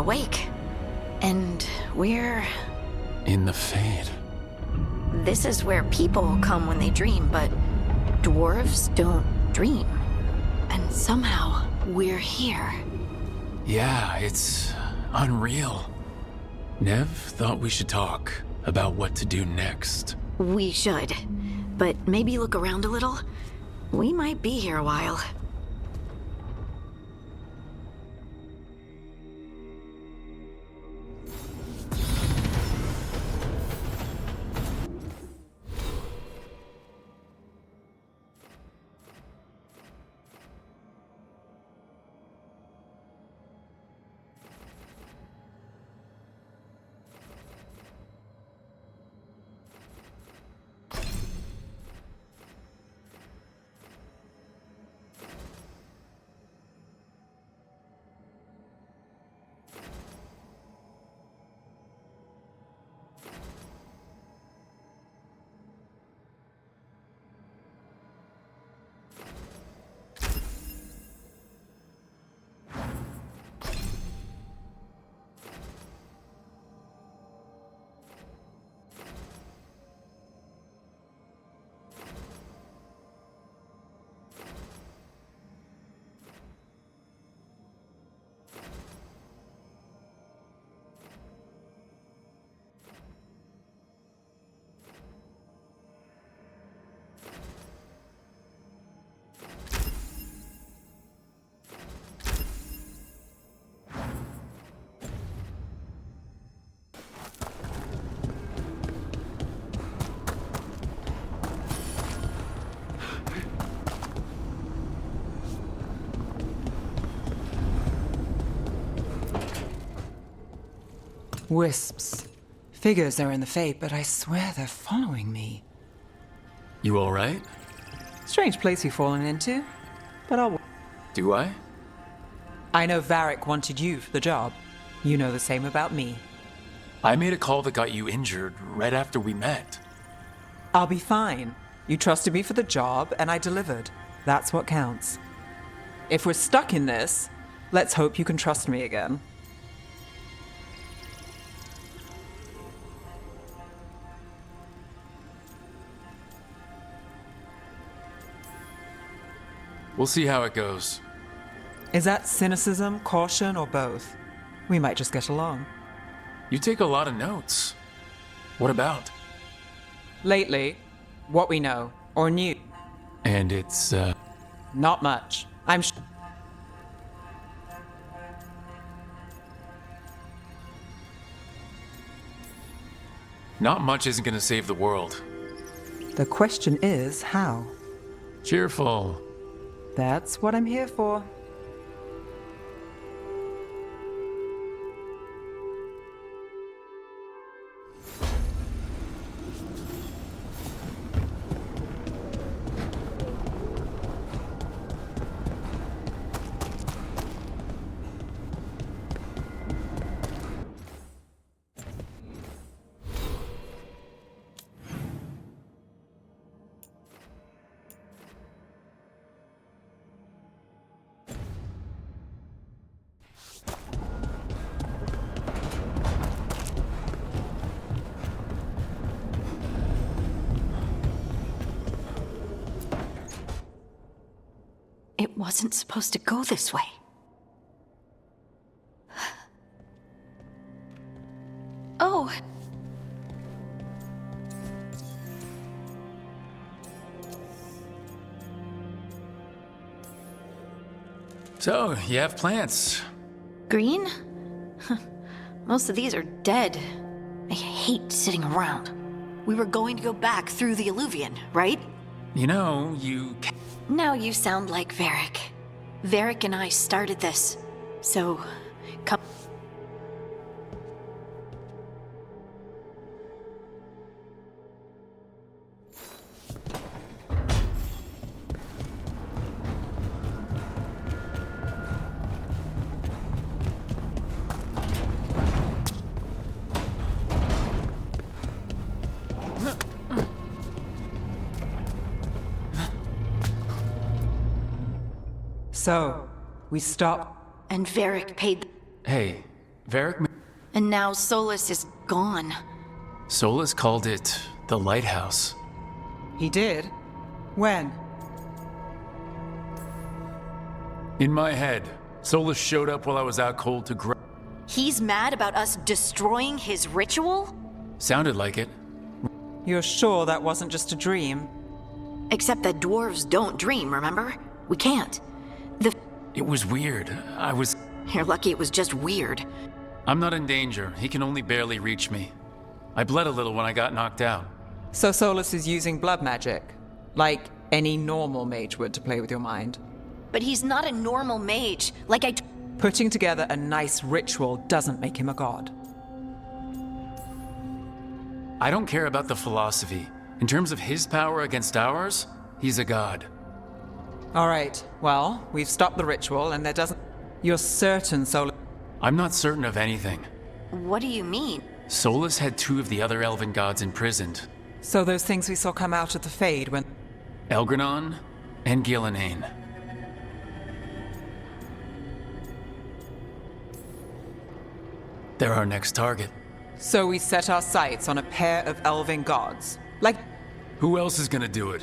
awake. And we're... in the Fade. This is where people come when they dream, but dwarves don't dream. And somehow, we're here. Yeah, it's unreal. Nev thought we should talk about what to do next. We should. But maybe look around a little. We might be here a while. Wisps. Figures are in the Fade, but I swear they're following me. You alright? Strange place you've fallen into, but I'll... Do I? I know Varric wanted you for the job. You know the same about me. I made a call that got you injured right after we met. I'll be fine. You trusted me for the job, and I delivered. That's what counts. If we're stuck in this, let's hope you can trust me again. We'll see how it goes. Is that cynicism, caution, or both? We might just get along. You take a lot of notes. What about? Lately, what we know, or knew. And it's, Not much. not much isn't gonna save the world. The question is, how? Cheerful. That's what I'm here for. It wasn't supposed to go this way. Oh. So, you have plants. Green? Most of these are dead. I hate sitting around. We were going to go back through the Alluvion, right? You know, you... Now you sound like Varric. Varric and I started this. So, come... So, we stop. And Varric paid... Hey, Varric... And now Solus is gone. Solus called it the lighthouse. He did? When? In my head, Solus showed up while I was out cold to grab... He's mad about us destroying his ritual? Sounded like it. You're sure that wasn't just a dream? Except that dwarves don't dream, remember? We can't. It was weird. You're lucky it was just weird. I'm not in danger. He can only barely reach me. I bled a little when I got knocked out. So Solus is using blood magic, like any normal mage would to play with your mind. But he's not a normal mage, Putting together a nice ritual doesn't make him a god. I don't care about the philosophy. In terms of his power against ours, he's a god. All right, well, we've stopped the ritual and there doesn't... You're certain Solus... I'm not certain of anything. What do you mean? Solus had 2 of the other elven gods imprisoned. So those things we saw come out of the Fade when... Elgranon and Gillenane. They're our next target. So we set our sights on a pair of elven gods. Like... Who else is gonna do it?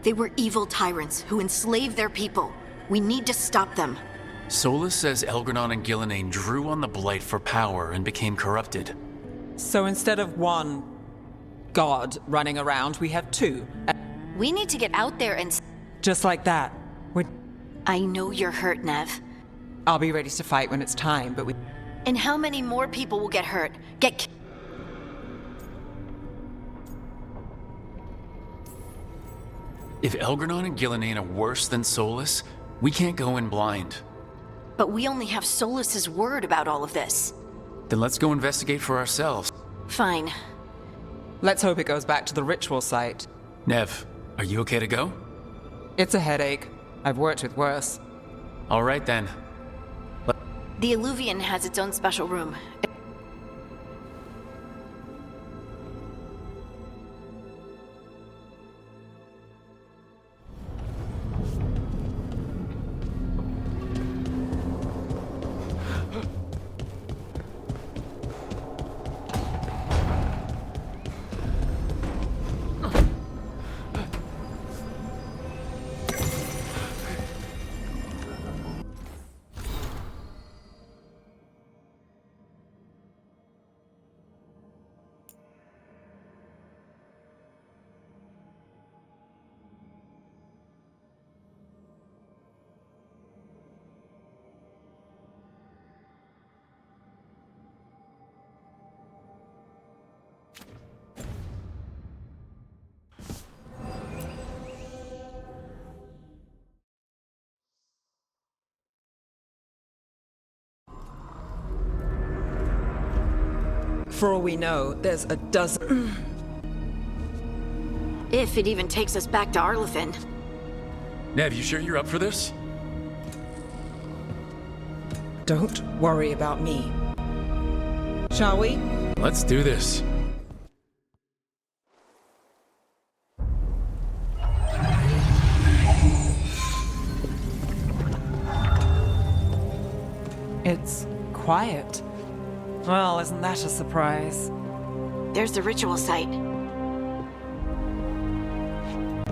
They were evil tyrants who enslaved their people. We need to stop them. Solus says Elgranon and Gillenane drew on the Blight for power and became corrupted. So instead of one god running around, we have 2. We need to get out there and... Just like that. I know you're hurt, Nev. I'll be ready to fight when it's time, but we... And how many more people will get hurt? If Elgranon and Gillenane are worse than Solus, we can't go in blind. But we only have Solus's word about all of this. Then let's go investigate for ourselves. Fine. Let's hope it goes back to the ritual site. Nev, are you okay to go? It's a headache. I've worked with worse. All right then. The Alluvian has its own special room. For all we know, there's a dozen... If it even takes us back to Arlithin. Nev, you sure you're up for this? Don't worry about me. Shall we? Let's do this. It's quiet. Well, isn't that a surprise? There's the ritual site.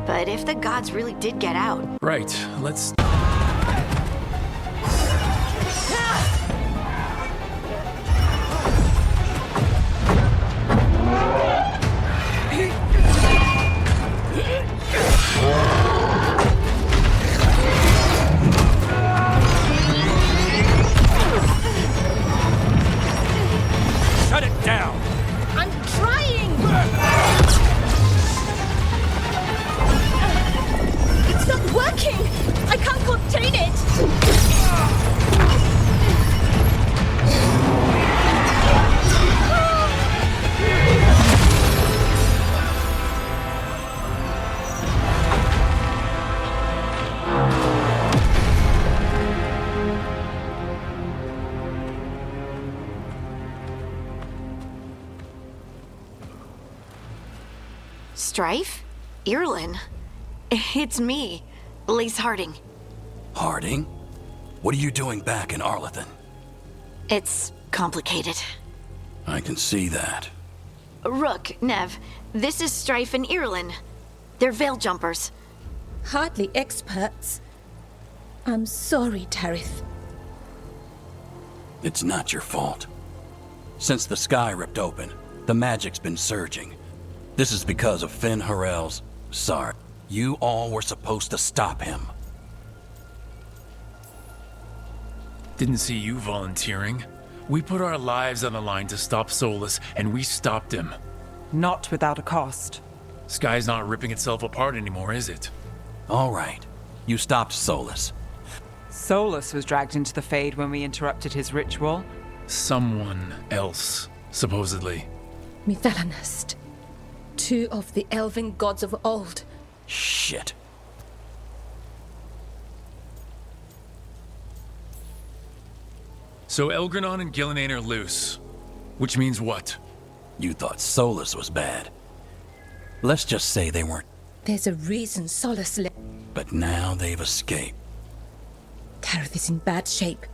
But if the gods really did get out... Right, let's... Shut it down! I'm trying! It's not working! I can't contain it! Strife? Irlin? It's me, Lace Harding. Harding? What are you doing back in Arlithin? It's complicated. I can see that. Rook, Nev, this is Strife and Irlin. They're veil jumpers. Hardly experts. I'm sorry, Tarith. It's not your fault. Since the sky ripped open, the magic's been surging. This is because of Finn Harrell's... Sorry. You all were supposed to stop him. Didn't see you volunteering. We put our lives on the line to stop Solus, and we stopped him. Not without a cost. Sky's not ripping itself apart anymore, is it? All right. You stopped Solus. Solus was dragged into the Fade when we interrupted his ritual. Someone else, supposedly. Mithalanast. Two of the elven gods of old. Shit. So Elgranon and Gillenane are loose. Which means what? You thought Solus was bad. Let's just say they weren't. There's a reason Solus left. But now they've escaped. Tarith is in bad shape.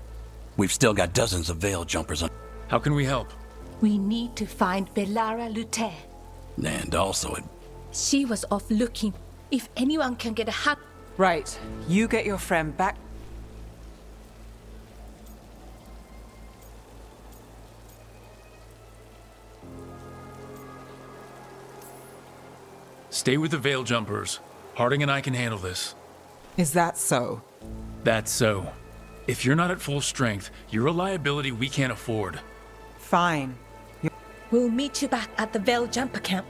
We've still got dozens of veil jumpers on... How can we help? We need to find Belara Lute. And also it... She was off looking. If anyone can get a hat... Right, you get your friend back. Stay with the veil jumpers. Harding and I can handle this. Is that so? That's so. If you're not at full strength, you're a liability we can't afford. Fine. We'll meet you back at the Veil Jumper Camp.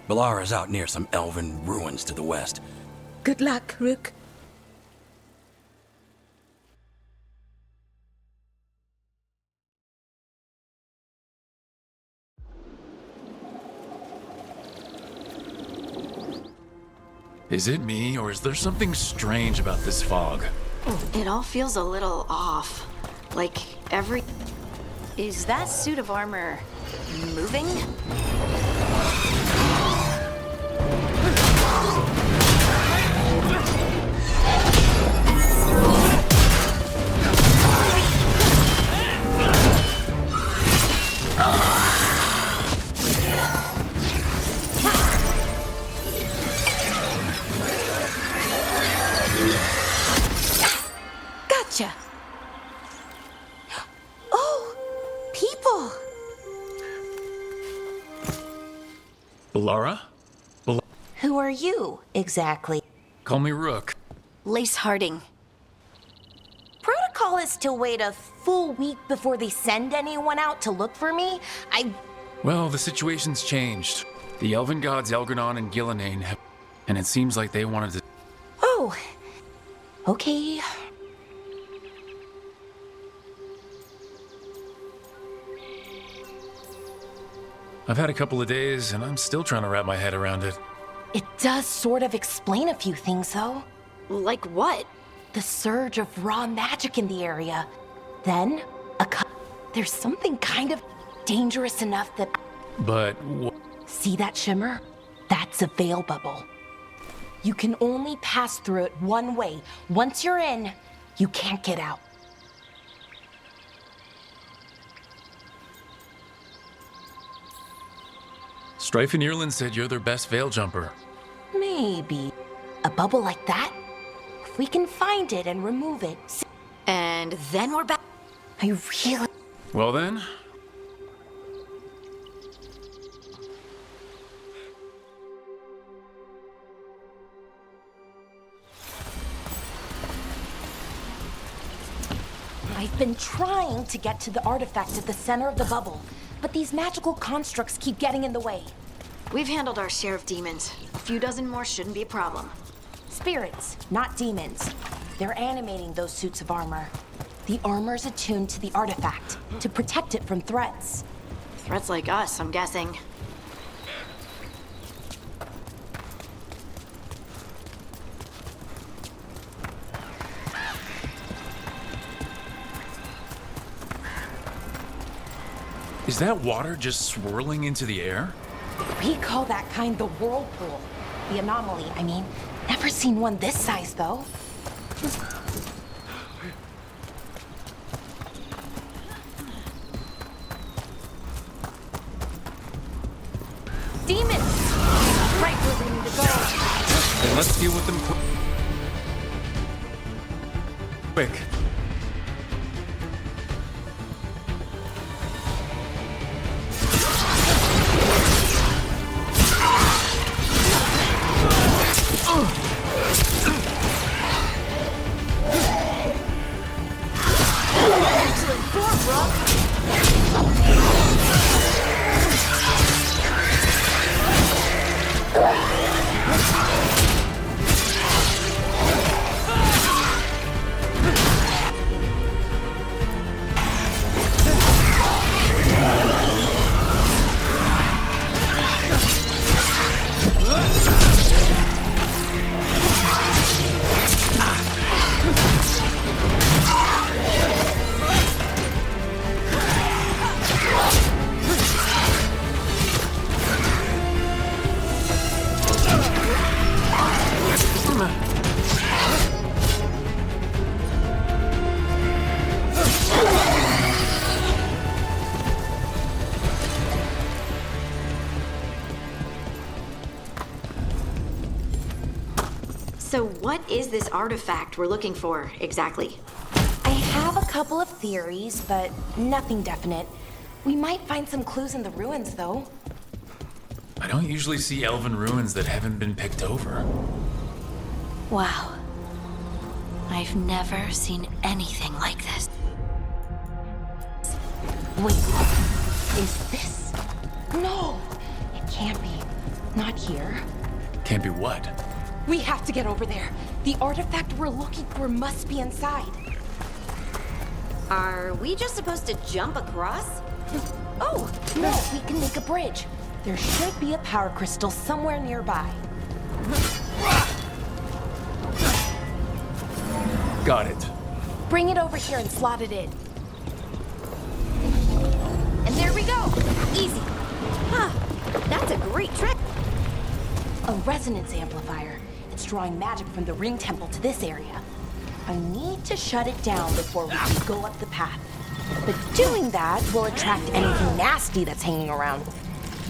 Belara's out near some elven ruins to the west. Good luck, Rook. Is it me, or is there something strange about this fog? It all feels a little off. Like every... Is that suit of armor moving? Gotcha. Oh, people. Belara? Who are you, exactly? Call me Rook. Lace Harding. Protocol is to wait a full week before they send anyone out to look for me? Well, the situation's changed. The elven gods Elgranon and Gillenane have... And it seems like they wanted to... Oh. Okay. I've had a couple of days, and I'm still trying to wrap my head around it. It does sort of explain a few things, though. Like what? The surge of raw magic in the area. Then, there's something kind of dangerous enough that... But See that shimmer? That's a veil bubble. You can only pass through it one way. Once you're in, you can't get out. Strife and Irlin said you're their best veil jumper. Maybe. A bubble like that? If we can find it and remove it... And then we're back. I really... Well then... I've been trying to get to the artifact at the center of the bubble, but these magical constructs keep getting in the way. We've handled our share of demons. A few dozen more shouldn't be a problem. Spirits, not demons. They're animating those suits of armor. The armor's attuned to the artifact to protect it from threats. Threats like us, I'm guessing. Is that water just swirling into the air? We call that kind the whirlpool. The anomaly, I mean. Never seen one this size, though. right where we need to go. Then let's deal with them quick. So what is this artifact we're looking for, exactly? I have a couple of theories, but nothing definite. We might find some clues in the ruins, though. I don't usually see elven ruins that haven't been picked over. Wow. I've never seen anything like this. Wait, is this? No, it can't be. Not here. Can't be what? We have to get over there. The artifact we're looking for must be inside. Are we just supposed to jump across? Oh, no, we can make a bridge. There should be a power crystal somewhere nearby. Got it. Bring it over here and slot it in. And there we go! Easy! Huh, that's a great trick! A resonance amplifier. It's drawing magic from the ring temple to this area. I need to shut it down before we can go up the path. But doing that will attract anything nasty that's hanging around.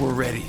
We're ready.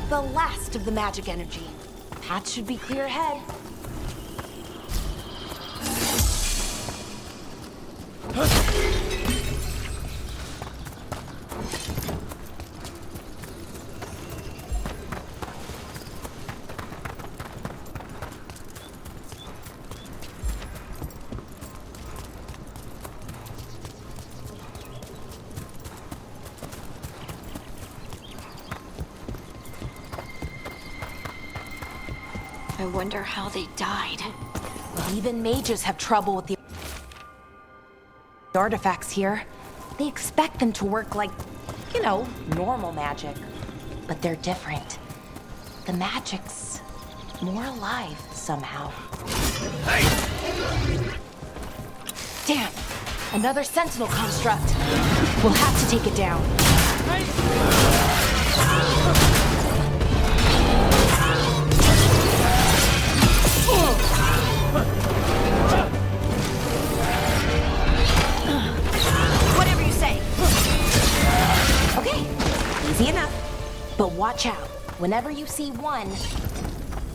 The last of the magic energy. Path should be clear ahead. I wonder how they died. Well, even mages have trouble with the artifacts here. They expect them to work like, normal magic. But they're different. The magic's more alive somehow. Damn! Another sentinel construct. We'll have to take it down. Whatever you say. Okay, easy enough. But watch out. Whenever you see one,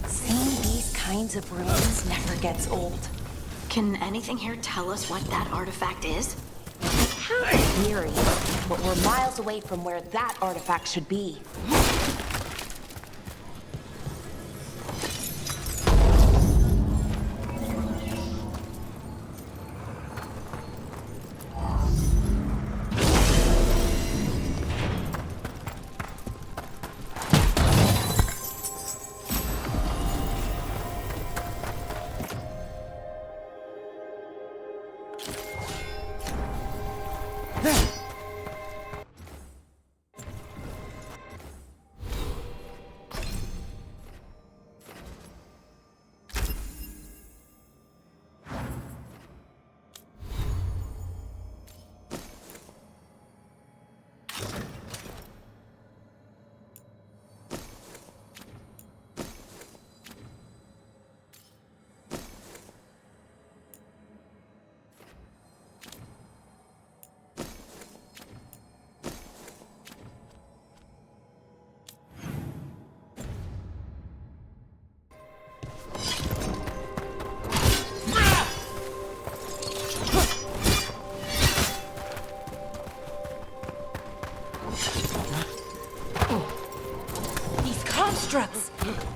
seeing these kinds of ruins never gets old. Can anything here tell us what that artifact is? I have a theory, but we're miles away from where that artifact should be.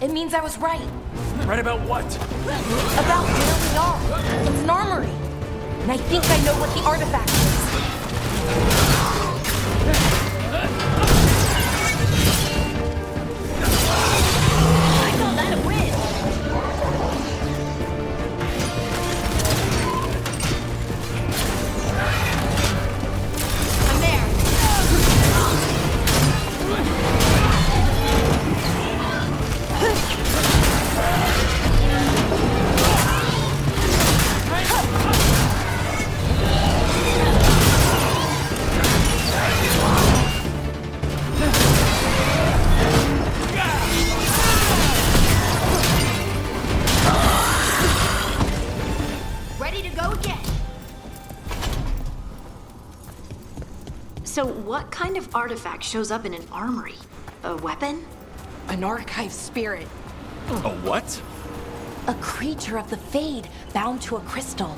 It means I was right. Right about what? About where we are. It's an armory. And I think I know what the artifact is. I call that a win. I'm there. Ready to go again. So what kind of artifact shows up in an armory? A weapon? An archive spirit. A what? A creature of the Fade bound to a crystal.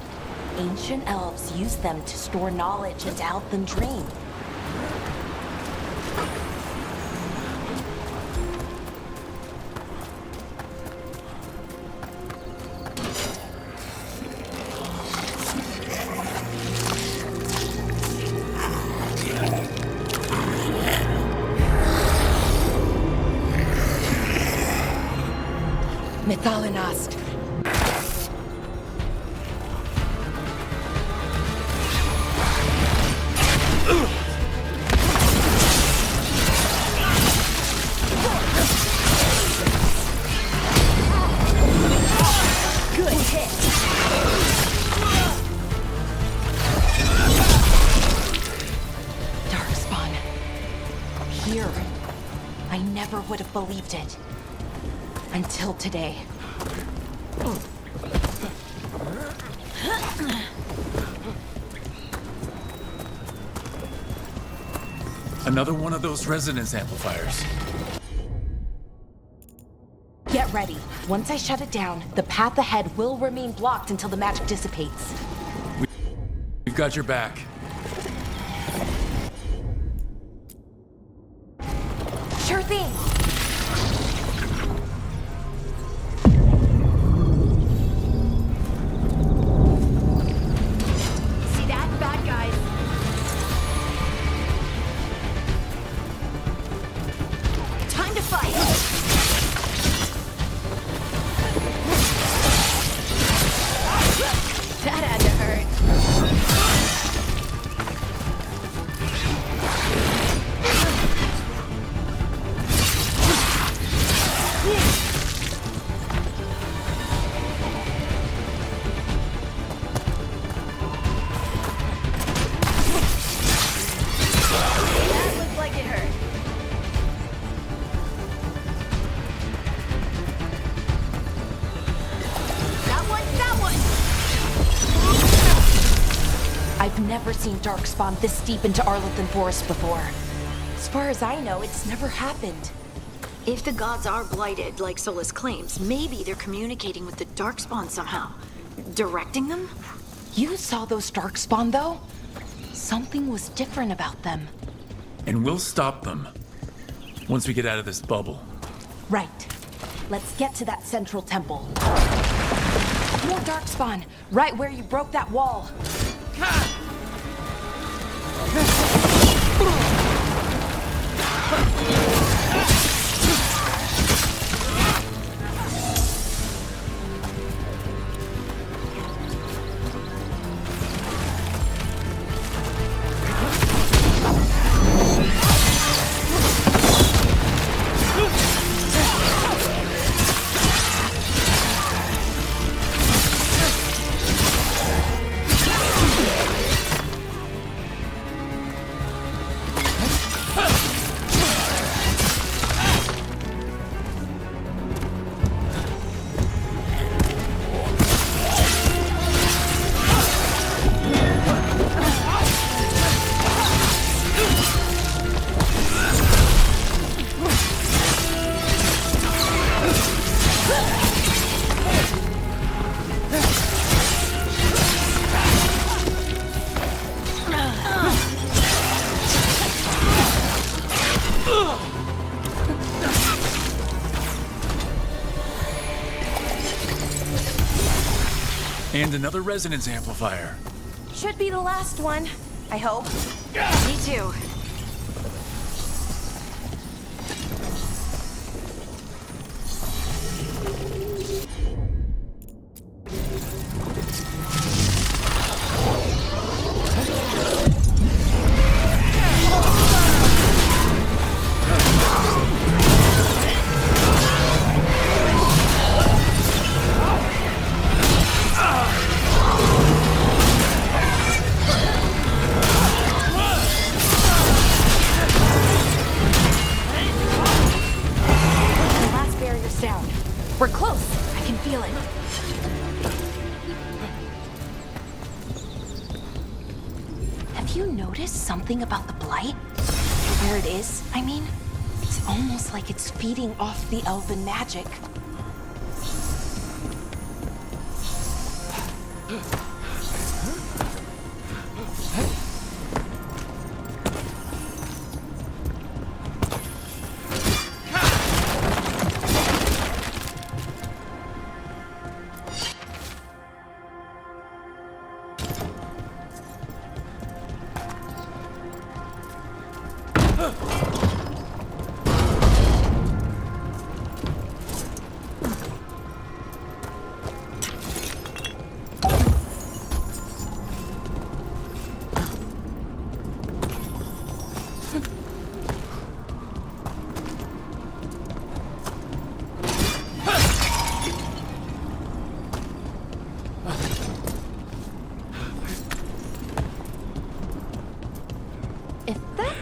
Ancient elves use them to store knowledge and to help them dream. Mythalinast. Good hit. Darkspawn. Here. I never would have believed it. Until today. Another one of those resonance amplifiers. Get ready. Once I shut it down, the path ahead will remain blocked until the magic dissipates. We've got your back. Sure thing. See that? Bad guys. Time to fight. I've never seen Darkspawn this deep into Arlothan Forest before. As far as I know, it's never happened. If the gods are blighted, like Solus claims, maybe they're communicating with the Darkspawn somehow. Directing them? You saw those Darkspawn, though? Something was different about them. And we'll stop them. Once we get out of this bubble. Right. Let's get to that central temple. More Darkspawn, right where you broke that wall. And another resonance amplifier. Should be the last one, I hope. Me too. We're close. I can feel it. Have you noticed something about the blight? Where it is, I mean? It's almost like it's feeding off the elven magic.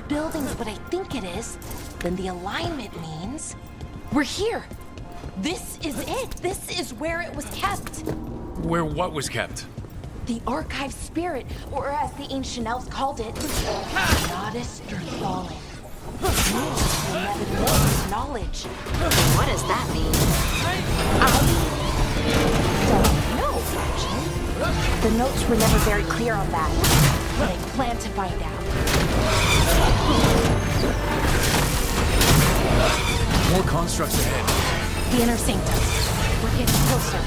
Building's what I think it is, then the alignment means we're here. This is it. This is where it was kept. Where what was kept? The archive spirit, or as the ancient elves called it, Goddess Fallen. Knowledge. What does that mean? I don't know, actually. The notes were never very clear on that, but I plan to find out. More constructs ahead. The inner sanctum. We're getting closer.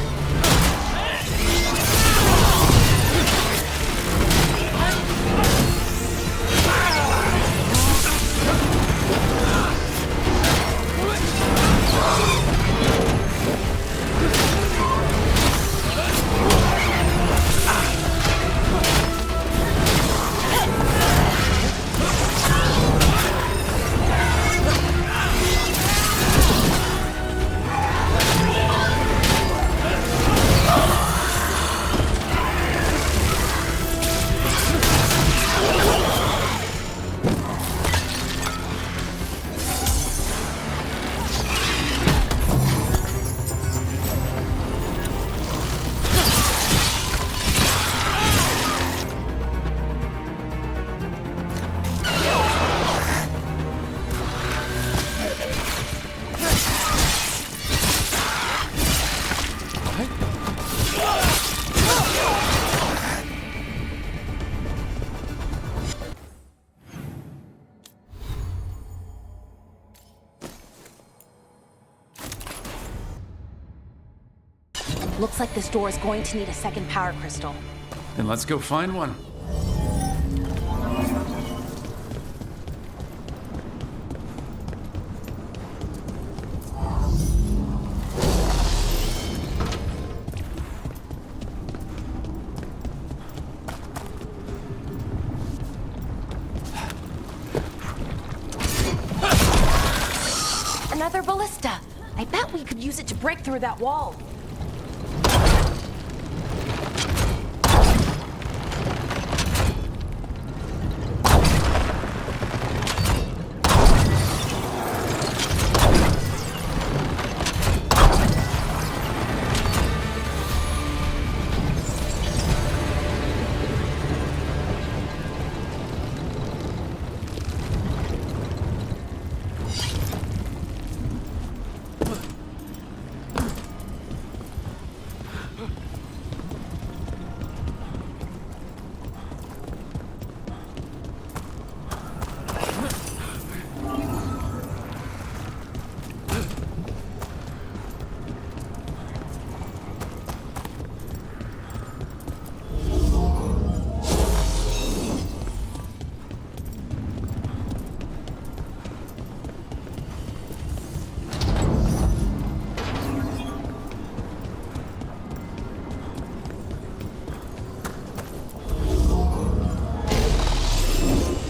Looks like this door is going to need a second power crystal. Then let's go find one. Another ballista. I bet we could use it to break through that wall.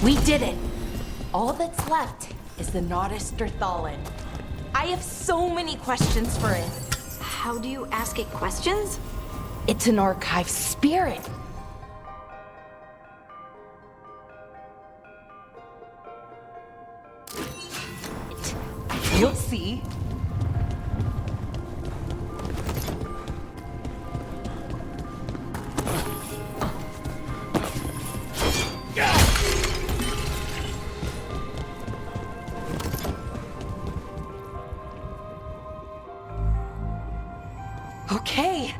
We did it! All that's left is the Nodus Derthalin. I have so many questions for it. How do you ask it questions? It's an archive spirit. You'll see. Okay,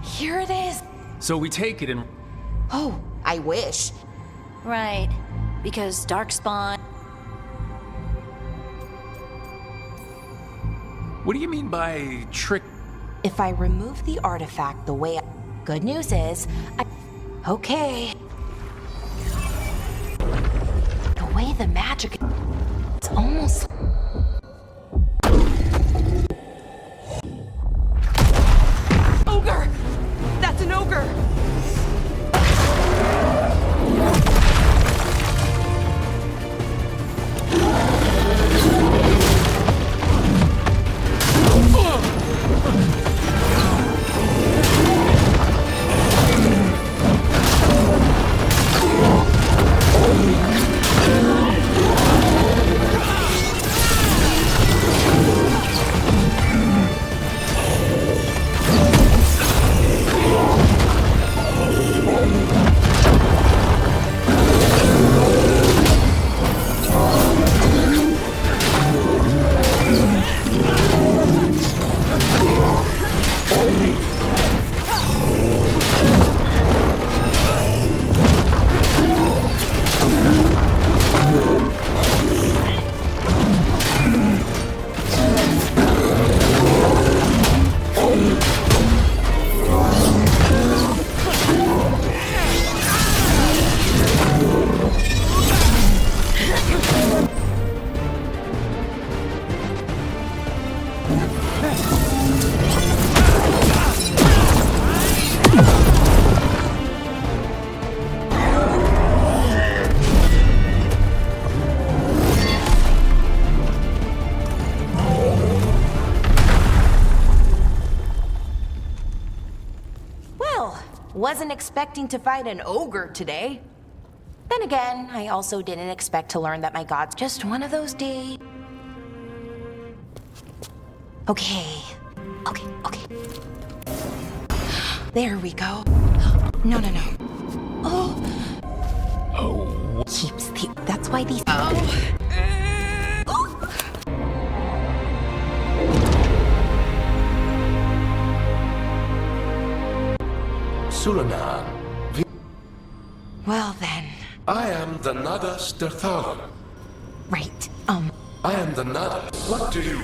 here it is. So we take it and... Oh, I wish. Right. Because Darkspawn. What do you mean by trick? If I remove the artifact the way Good news is, Okay. The way the magic... It's almost... Ogre! That's an ogre! Wasn't expecting to fight an ogre today. Then again, I also didn't expect to learn that my god's just one of those days. Okay. There we go. No. Oh. Keeps the... That's why these... Sulanan. Well then. I am the Nodus Derthalin. Right, I am the Nodus. What do you...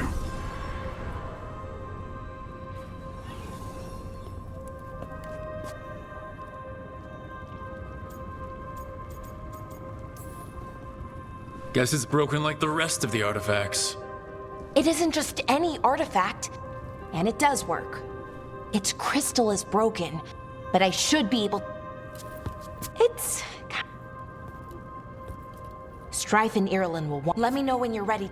Guess it's broken like the rest of the artifacts. It isn't just any artifact, and it does work. Its crystal is broken, but I should be able... It's... Strife and Irulan will want... Let me know when you're ready.